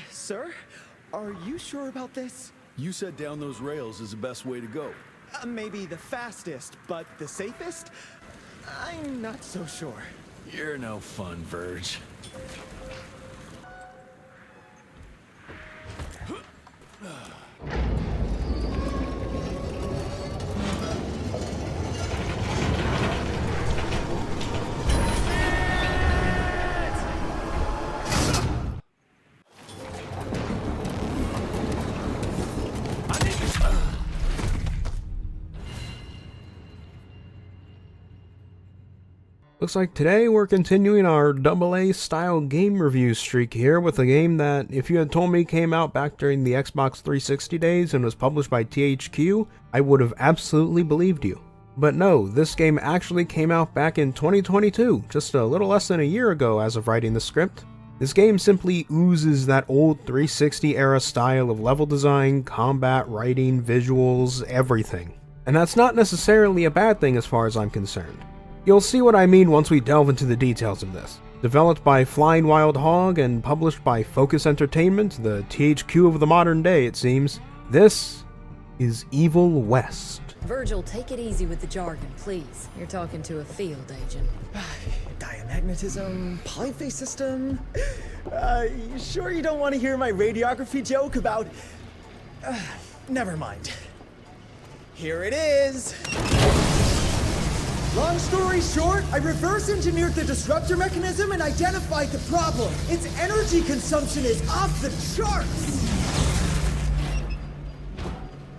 Sir? Are you sure about this? You said down those rails is the best way to go. Maybe the fastest, but the safest? I'm not so sure. You're no fun, Verge. Looks like today we're continuing our AA style game review streak here with a game that, if you had told me came out back during the Xbox 360 days and was published by THQ, I would have absolutely believed you. But no, this game actually came out back in 2022, just a little less than a year ago as of writing the script. This game simply oozes that old 360 era style of level design, combat, writing, visuals, everything. And that's not necessarily a bad thing as far as I'm concerned. You'll see what I mean once we delve into the details of this. Developed by Flying Wild Hog and published by Focus Entertainment, the THQ of the modern day it seems, this is Evil West. Virgil, take it easy with the jargon, please. You're talking to a field agent. Diamagnetism, polyphase system. You sure you don't want to hear my radiography joke about... never mind. Here it is. Long story short, I reverse engineered the disruptor mechanism and identified the problem. Its energy consumption is off the charts.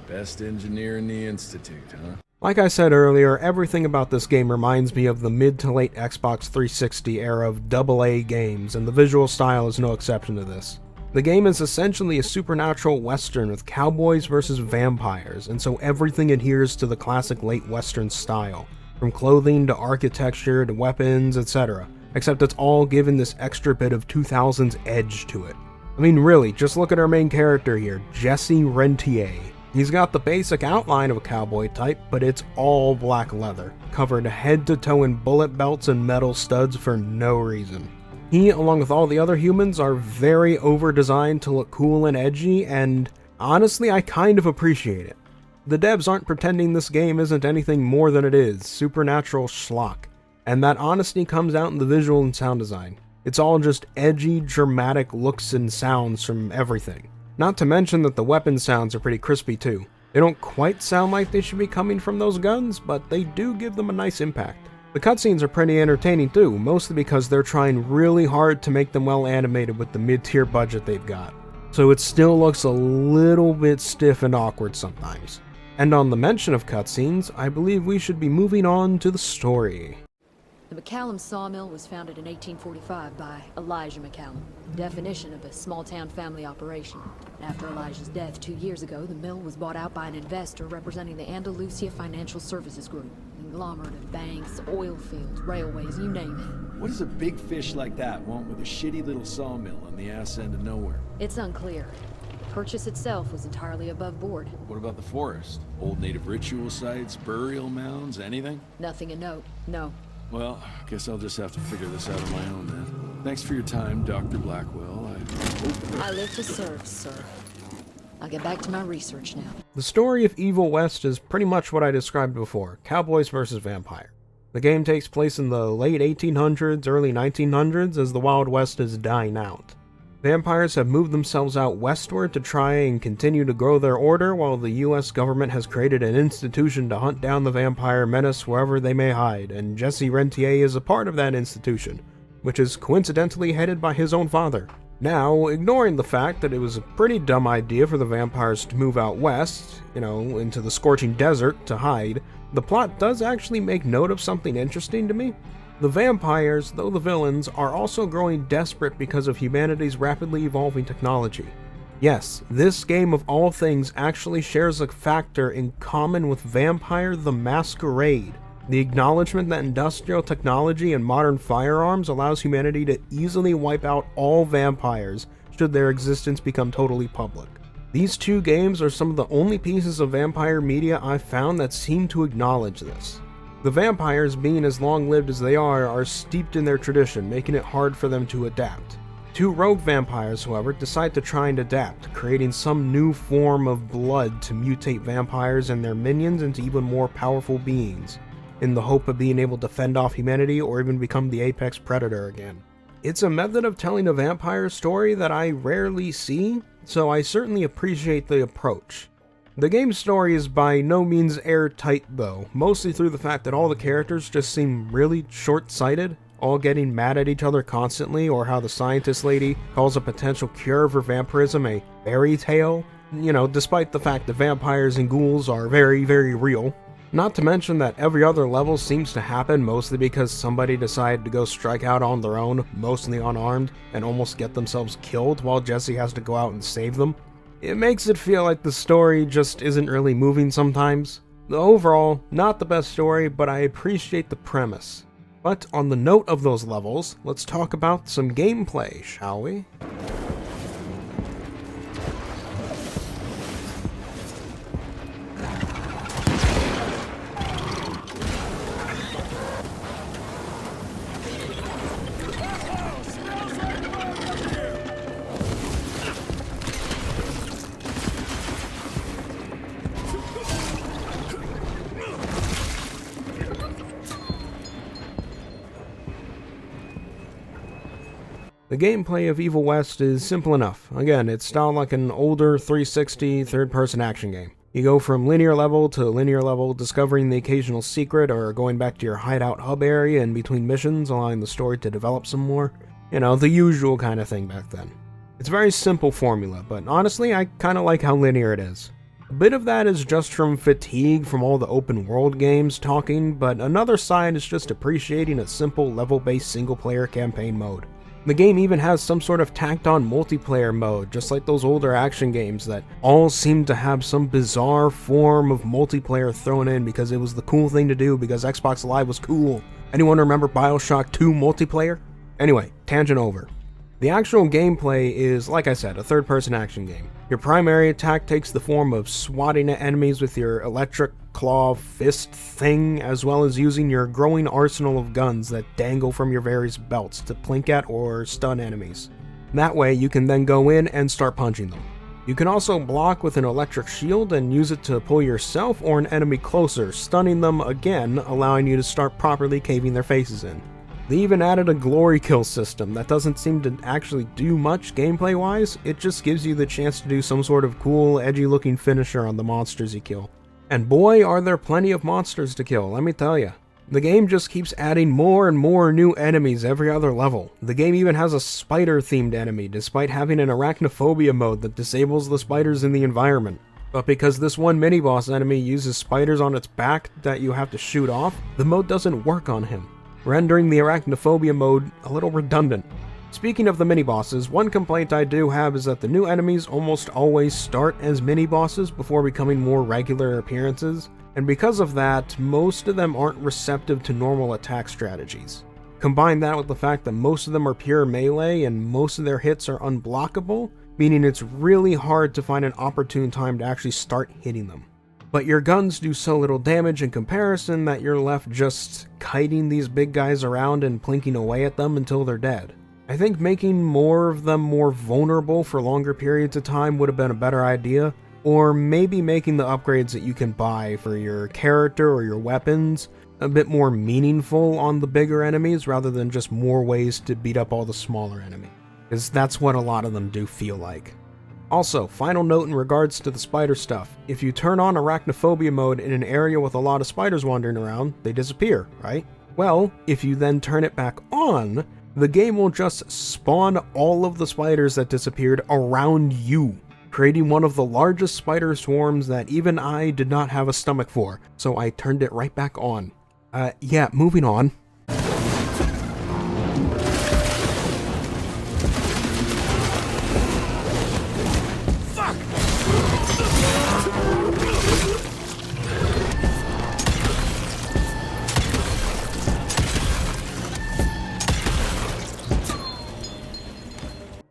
Best engineer in the Institute, huh? Like I said earlier, everything about this game reminds me of the mid to late Xbox 360 era of AA games, and the visual style is no exception to this. The game is essentially a supernatural western with cowboys versus vampires, and so everything adheres to the classic late western style. From clothing to architecture to weapons, etc. Except it's all given this extra bit of 2000s edge to it. I mean really, just look at our main character here, Jesse Rentier. He's got the basic outline of a cowboy type, but it's all black leather, covered head to toe in bullet belts and metal studs for no reason. He, along with all the other humans, are very over-designed to look cool and edgy, and honestly I kind of appreciate it. The devs aren't pretending this game isn't anything more than it is, supernatural schlock. And that honesty comes out in the visual and sound design. It's all just edgy, dramatic looks and sounds from everything. Not to mention that the weapon sounds are pretty crispy too. They don't quite sound like they should be coming from those guns, but they do give them a nice impact. The cutscenes are pretty entertaining too, mostly because they're trying really hard to make them well animated with the mid-tier budget they've got. So it still looks a little bit stiff and awkward sometimes. And on the mention of cutscenes, I believe we should be moving on to the story. The McCallum sawmill was founded in 1845 by Elijah McCallum, definition of a small-town family operation. After Elijah's death 2 years ago, the mill was bought out by an investor representing the Andalusia Financial Services Group, an conglomerate of banks, oil fields, railways, you name it. What does a big fish like that want with a shitty little sawmill on the ass end of nowhere? It's unclear. The purchase itself was entirely above board. What about the forest? Old native ritual sites, burial mounds, anything? Nothing a note, no. Well, guess I'll just have to figure this out on my own then. Thanks for your time, Dr. Blackwell. I live to serve, sir. I'll get back to my research now. The story of Evil West is pretty much what I described before, cowboys versus vampire. The game takes place in the late 1800s, early 1900s as the Wild West is dying out. Vampires have moved themselves out westward to try and continue to grow their order, while the US government has created an institution to hunt down the vampire menace wherever they may hide, and Jesse Rentier is a part of that institution, which is coincidentally headed by his own father. Now, ignoring the fact that it was a pretty dumb idea for the vampires to move out west, into the scorching desert to hide, the plot does actually make note of something interesting to me. The vampires, though the villains, are also growing desperate because of humanity's rapidly evolving technology. Yes, this game of all things actually shares a factor in common with Vampire the Masquerade. The acknowledgement that industrial technology and modern firearms allows humanity to easily wipe out all vampires should their existence become totally public. These two games are some of the only pieces of vampire media I've found that seem to acknowledge this. The vampires, being as long-lived as they are steeped in their tradition, making it hard for them to adapt. Two rogue vampires, however, decide to try and adapt, creating some new form of blood to mutate vampires and their minions into even more powerful beings, in the hope of being able to fend off humanity or even become the apex predator again. It's a method of telling a vampire story that I rarely see, so I certainly appreciate the approach. The game's story is by no means airtight though, mostly through the fact that all the characters just seem really short-sighted, all getting mad at each other constantly, or how the scientist lady calls a potential cure for vampirism a fairy tale, despite the fact that vampires and ghouls are very, very real. Not to mention that every other level seems to happen mostly because somebody decided to go strike out on their own, mostly unarmed, and almost get themselves killed while Jesse has to go out and save them. It makes it feel like the story just isn't really moving sometimes. Overall, not the best story, but I appreciate the premise. But on the note of those levels, let's talk about some gameplay, shall we? The gameplay of Evil West is simple enough. Again, it's styled like an older 360 third-person action game. You go from linear level to linear level, discovering the occasional secret or going back to your hideout hub area in between missions, allowing the story to develop some more. The usual kind of thing back then. It's a very simple formula, but honestly, I kind of like how linear it is. A bit of that is just from fatigue from all the open world games talking, but another side is just appreciating a simple level-based single-player campaign mode. The game even has some sort of tacked-on multiplayer mode, just like those older action games that all seem to have some bizarre form of multiplayer thrown in because it was the cool thing to do because Xbox Live was cool. Anyone remember BioShock 2 multiplayer? Anyway, tangent over. The actual gameplay is, like I said, a third-person action game. Your primary attack takes the form of swatting at enemies with your electric claw fist thing, as well as using your growing arsenal of guns that dangle from your various belts to plink at or stun enemies. That way, you can then go in and start punching them. You can also block with an electric shield and use it to pull yourself or an enemy closer, stunning them again, allowing you to start properly caving their faces in. They even added a glory kill system that doesn't seem to actually do much gameplay wise, it just gives you the chance to do some sort of cool, edgy looking finisher on the monsters you kill. And boy, are there plenty of monsters to kill, let me tell ya. The game just keeps adding more and more new enemies every other level. The game even has a spider-themed enemy, despite having an arachnophobia mode that disables the spiders in the environment. But because this one mini-boss enemy uses spiders on its back that you have to shoot off, the mode doesn't work on him, rendering the arachnophobia mode a little redundant. Speaking of the mini-bosses, one complaint I do have is that the new enemies almost always start as mini-bosses before becoming more regular appearances, and because of that, most of them aren't receptive to normal attack strategies. Combine that with the fact that most of them are pure melee and most of their hits are unblockable, meaning it's really hard to find an opportune time to actually start hitting them. But your guns do so little damage in comparison that you're left just kiting these big guys around and plinking away at them until they're dead. I think making more of them more vulnerable for longer periods of time would have been a better idea, or maybe making the upgrades that you can buy for your character or your weapons a bit more meaningful on the bigger enemies rather than just more ways to beat up all the smaller enemies, because that's what a lot of them do feel like. Also, final note in regards to the spider stuff, if you turn on arachnophobia mode in an area with a lot of spiders wandering around, they disappear, right? Well, if you then turn it back on, the game will just spawn all of the spiders that disappeared around you, creating one of the largest spider swarms that even I did not have a stomach for, so I turned it right back on. Yeah, moving on.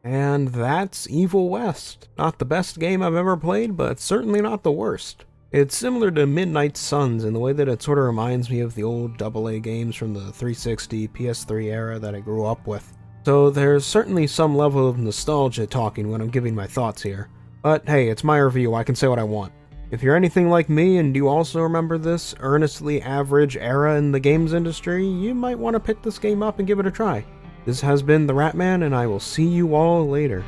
And that that's Evil West. Not the best game I've ever played, but certainly not the worst. It's similar to Midnight Suns in the way that it sort of reminds me of the old AA games from the 360, PS3 era that I grew up with. So there's certainly some level of nostalgia talking when I'm giving my thoughts here. But hey, it's my review, I can say what I want. If you're anything like me and you also remember this earnestly average era in the games industry, you might want to pick this game up and give it a try. This has been TheRatMan, and I will see you all later.